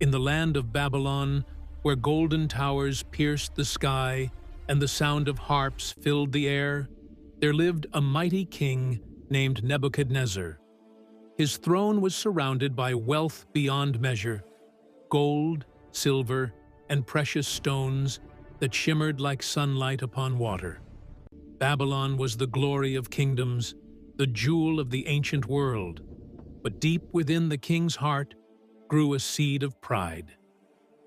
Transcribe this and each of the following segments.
In the land of Babylon, where golden towers pierced the sky and the sound of harps filled the air, there lived a mighty king named Nebuchadnezzar. His throne was surrounded by wealth beyond measure, gold, silver, and precious stones that shimmered like sunlight upon water. Babylon was the glory of kingdoms, the jewel of the ancient world, but deep within the king's heart grew a seed of pride.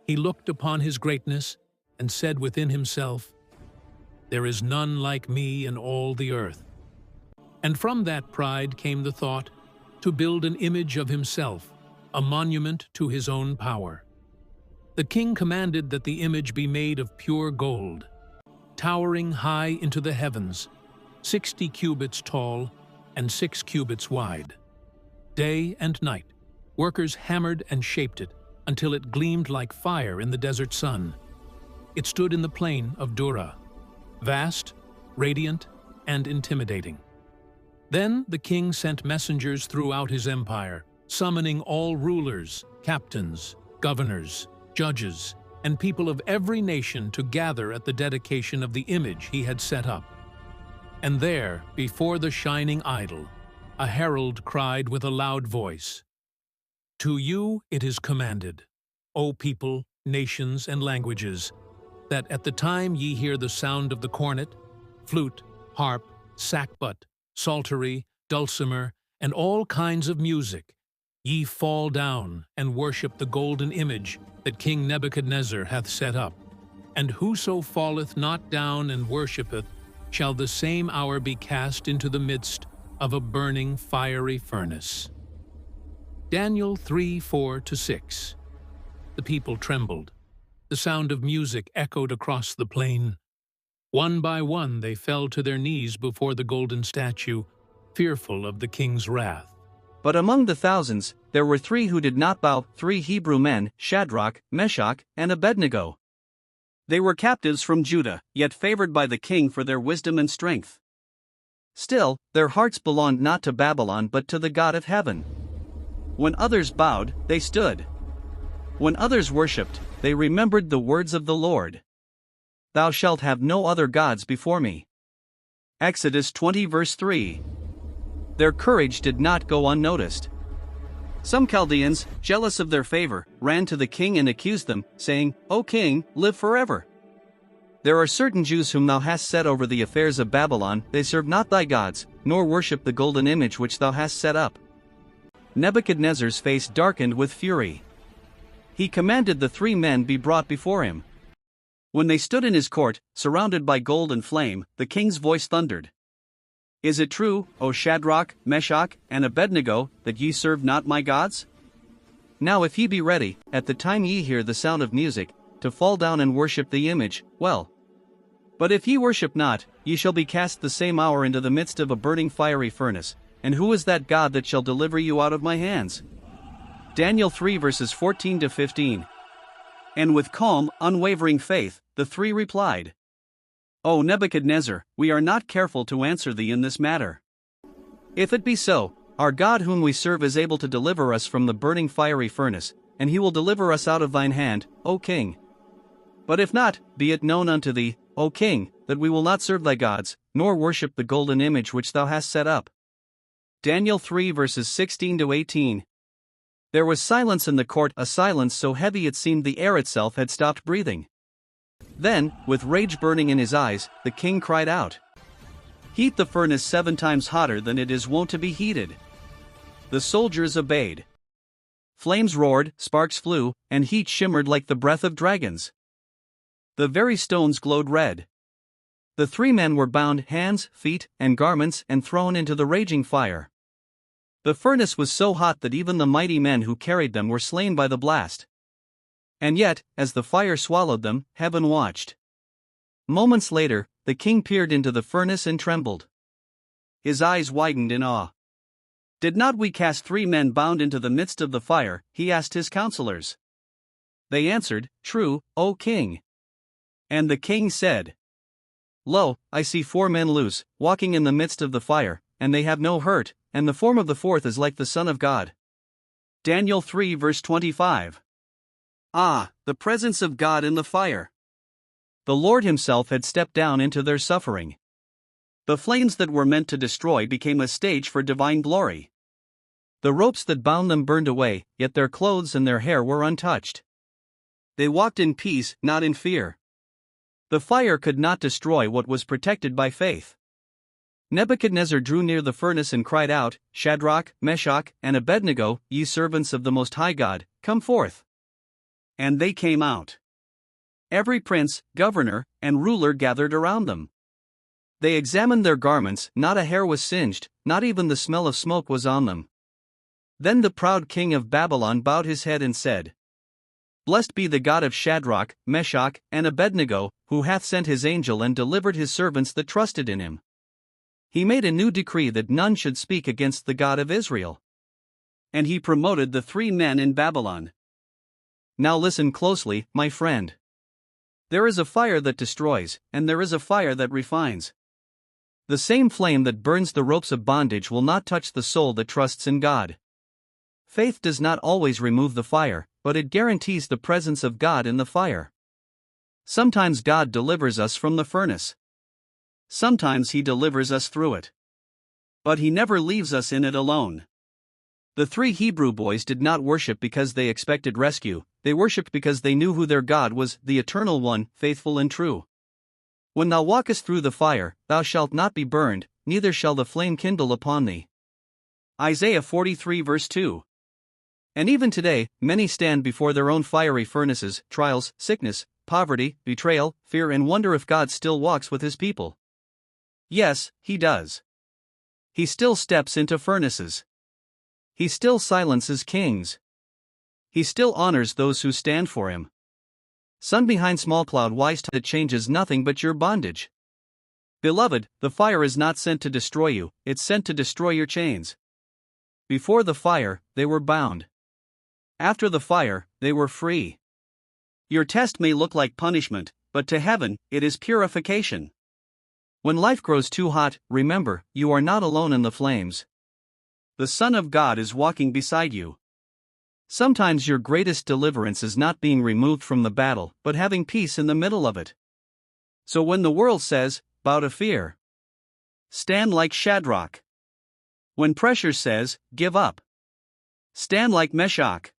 He looked upon his greatness and said within himself, "There is none like me in all the earth." And from that pride came the thought to build an image of himself, a monument to his own power. The king commanded that the image be made of pure gold, towering high into the heavens, 60 cubits tall and 6 cubits wide. Day and night, workers hammered and shaped it until it gleamed like fire in the desert sun. It stood in the plain of Dura, vast, radiant, and intimidating. Then the king sent messengers throughout his empire, summoning all rulers, captains, governors, judges, and people of every nation to gather at the dedication of the image he had set up. And there, before the shining idol, a herald cried with a loud voice, "To you it is commanded, O people, nations, and languages, that at the time ye hear the sound of the cornet, flute, harp, sackbut, psaltery, dulcimer, and all kinds of music, ye fall down and worship the golden image that King Nebuchadnezzar hath set up. And whoso falleth not down and worshippeth shall the same hour be cast into the midst of a burning fiery furnace." Daniel 3:4-6. The people trembled. The sound of music echoed across the plain. One by one they fell to their knees before the golden statue, fearful of the king's wrath. But among the thousands, there were 3 who did not bow, 3 Hebrew men, Shadrach, Meshach, and Abednego. They were captives from Judah, yet favored by the king for their wisdom and strength. Still, their hearts belonged not to Babylon but to the God of heaven. When others bowed, they stood. When others worshipped, they remembered the words of the Lord. "Thou shalt have no other gods before me." Exodus 20 verse 3. Their courage did not go unnoticed. Some Chaldeans, jealous of their favor, ran to the king and accused them, saying, "O king, live forever. There are certain Jews whom thou hast set over the affairs of Babylon, they serve not thy gods, nor worship the golden image which thou hast set up." Nebuchadnezzar's face darkened with fury. He commanded the 3 men be brought before him. When they stood in his court, surrounded by gold and flame, the king's voice thundered, "Is it true, O Shadrach, Meshach, and Abednego, that ye serve not my gods? Now if ye be ready, at the time ye hear the sound of music, to fall down and worship the image, well. But if ye worship not, ye shall be cast the same hour into the midst of a burning fiery furnace, and who is that God that shall deliver you out of my hands?" Daniel 3 verses 14-15. And with calm, unwavering faith, the 3 replied, "O Nebuchadnezzar, we are not careful to answer thee in this matter. If it be so, our God whom we serve is able to deliver us from the burning fiery furnace, and he will deliver us out of thine hand, O king. But if not, be it known unto thee, O king, that we will not serve thy gods, nor worship the golden image which thou hast set up." Daniel 3 verses 16-18. There was silence in the court, a silence so heavy it seemed the air itself had stopped breathing. Then, with rage burning in his eyes, the king cried out, "Heat the furnace 7 times hotter than it is wont to be heated." The soldiers obeyed. Flames roared, sparks flew, and heat shimmered like the breath of dragons. The very stones glowed red. The 3 men were bound hands, feet, and garments and thrown into the raging fire. The furnace was so hot that even the mighty men who carried them were slain by the blast. And yet, as the fire swallowed them, heaven watched. Moments later, the king peered into the furnace and trembled. His eyes widened in awe. "Did not we cast 3 men bound into the midst of the fire?" he asked his counselors. They answered, "True, O king." And the king said, "Lo, I see 4 men loose, walking in the midst of the fire, and they have no hurt, and the form of the 4th is like the Son of God." Daniel 3 verse 25. Ah, the presence of God in the fire! The Lord Himself had stepped down into their suffering. The flames that were meant to destroy became a stage for divine glory. The ropes that bound them burned away, yet their clothes and their hair were untouched. They walked in peace, not in fear. The fire could not destroy what was protected by faith. Nebuchadnezzar drew near the furnace and cried out, "Shadrach, Meshach, and Abednego, ye servants of the Most High God, come forth." And they came out. Every prince, governor, and ruler gathered around them. They examined their garments, not a hair was singed, not even the smell of smoke was on them. Then the proud king of Babylon bowed his head and said, "Blessed be the God of Shadrach, Meshach, and Abednego, who hath sent his angel and delivered his servants that trusted in him. He made a new decree that none should speak against the God of Israel. And he promoted the 3 men in Babylon." Now listen closely, my friend. There is a fire that destroys, and there is a fire that refines. The same flame that burns the ropes of bondage will not touch the soul that trusts in God. Faith does not always remove the fire, but it guarantees the presence of God in the fire. Sometimes God delivers us from the furnace. Sometimes He delivers us through it. But He never leaves us in it alone. The 3 Hebrew boys did not worship because they expected rescue, they worshipped because they knew who their God was, the Eternal One, faithful and true. When thou walkest through the fire, thou shalt not be burned, neither shall the flame kindle upon thee. Isaiah 43 verse 2. And even today, many stand before their own fiery furnaces, trials, sickness, poverty, betrayal, fear, and wonder if God still walks with His people. Yes, He does. He still steps into furnaces. He still silences kings. He still honors those who stand for Him. Sun behind small cloud wise that changes nothing but your bondage. Beloved, the fire is not sent to destroy you, it's sent to destroy your chains. Before the fire, they were bound. After the fire, they were free. Your test may look like punishment, but to heaven, it is purification. When life grows too hot, remember, you are not alone in the flames. The Son of God is walking beside you. Sometimes your greatest deliverance is not being removed from the battle, but having peace in the middle of it. So when the world says, bow to fear, stand like Shadrach. When pressure says, give up, stand like Meshach.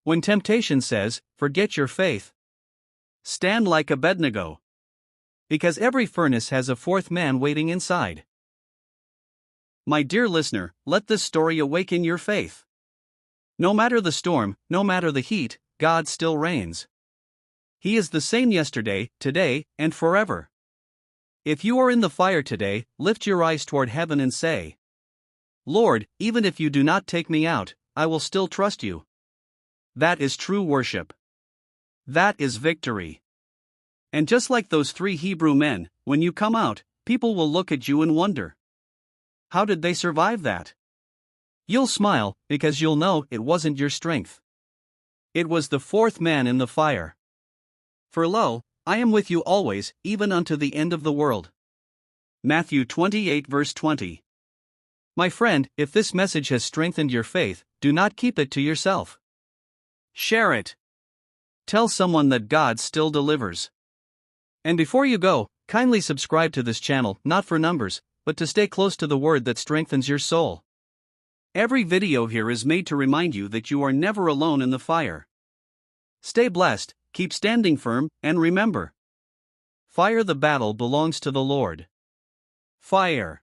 When temptation says, forget your faith, stand like Abednego. Because every furnace has a 4th man waiting inside. My dear listener, let this story awaken your faith. No matter the storm, no matter the heat, God still reigns. He is the same yesterday, today, and forever. If you are in the fire today, lift your eyes toward heaven and say, Lord, even if you do not take me out, I will still trust you. That is true worship. That is victory. And just like those 3 Hebrew men, when you come out, people will look at you and wonder, how did they survive that? You'll smile, because you'll know it wasn't your strength. It was the 4th man in the fire. For lo, I am with you always, even unto the end of the world. Matthew 28 verse 20. My friend, if this message has strengthened your faith, do not keep it to yourself. Share it. Tell someone that God still delivers. And before you go, kindly subscribe to this channel, not for numbers, but to stay close to the word that strengthens your soul. Every video here is made to remind you that you are never alone in the fire. Stay blessed, keep standing firm, and remember, fire the battle belongs to the Lord. Fire.